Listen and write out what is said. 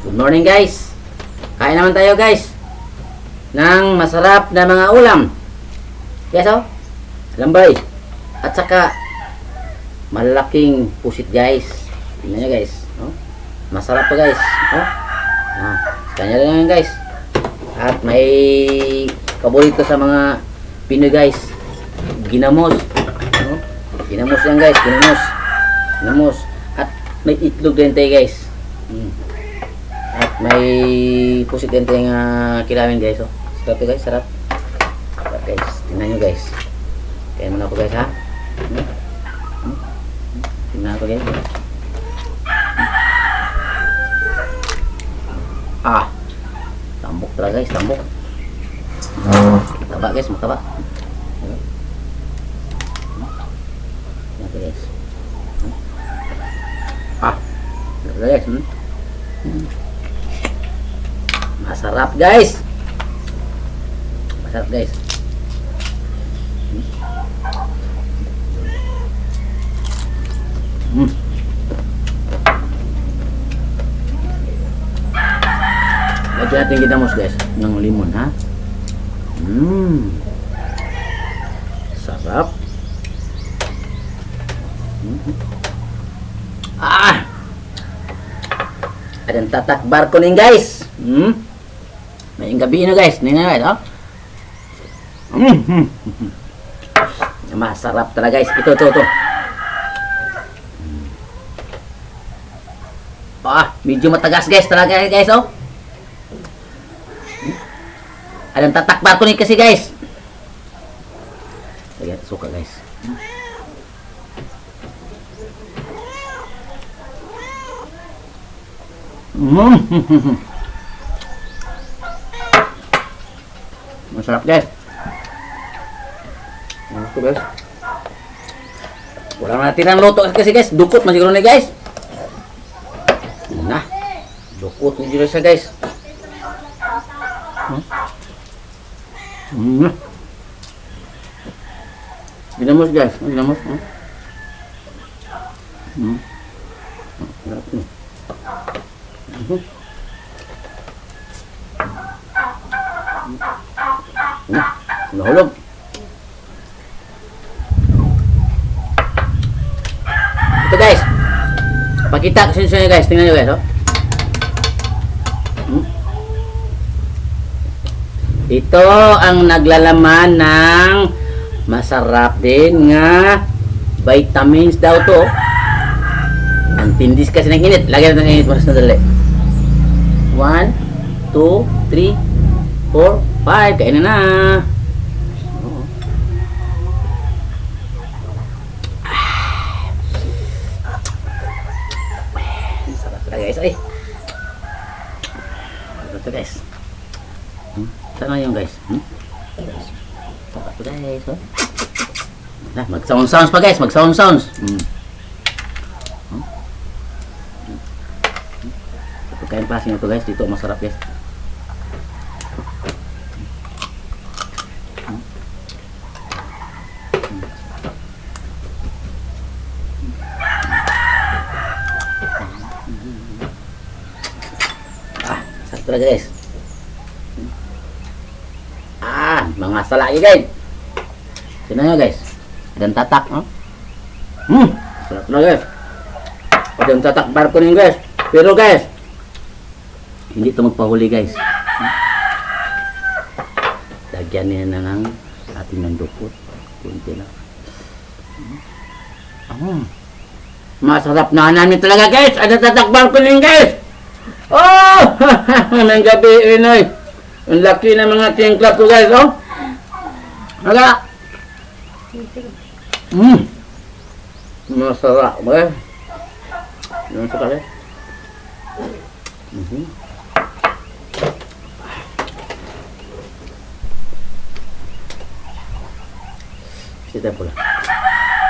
Good morning guys. Kain naman tayo guys ng masarap na mga ulam. Yes oh. Lambay. At saka malaking pusit guys. Tingnan nyo guys. Oh. Masarap pa guys. Oh. Kanya lang yan guys. At may paborito sa mga Pinoy guys. Ginamos. Oh. Ginamos yan guys. Ginamos. Ginamos. At may itlog din tayo guys. At may pusit din tayong kilawin guys. Oh. Sarap to guys. Sarap. Sarap guys. Tingnan nyo guys. Kaya muna ako guys ha. Tingnan ko guys. Tambok talaga guys. Tambok. Mataba guys. Mataba. Tingnan ko guys. Talaga guys. Masarap guys. Masarap guys. Lagyan natin ginamos guys ng limon ha. Sarap. Adang tatakbar ko nin guys. May gabi na guys. Nina guys, oh. Masarap talaga guys. Ito. Medyo matagas guys talaga guys, oh. Adang tatakbar ko nin kasi guys. Lagyan suka guys. Masarap guys. Masarap guys. Wala natin ang luto kasi guys. Dukot masiguro na guys. Nah, dukot ni siya guys. Ginamos guys. Ginamos. Sarap ni. Nahulog. Ito guys. Pakita ko sa inyo guys. Tingnan nyo guys. Oh. Ito ang naglalaman ng masarap din nga vitamins daw to. Ang tindis kasi ng init. Lagyan natin ng init mas nadali. 1, 2, 3, 4, 5. Kain na. Sarap na guys. Ay. Ito guys. Sana yung guys. Sarap na guys. Oh. Mag-sounds pa guys. Mag-sounds. Kain klase nito guys, dito masarap guys. Sarap talaga guys. Mga salaki guys. Tingnan nyo guys. Dan tatak, no? Sarap na guys. Dan tatak barko nyo guys. Pero guys, hindi ito magpahuli guys. Lagyan niya na ng ating ng dukot. Kunti lang. Masarap na namin talaga guys. Ada tatakbar ko rin guys. Oh! May gabi inoy. Ang laki ng mga tingkla ko guys. Oh! Hala! Masarap guys. Masarap guys. Kita pula.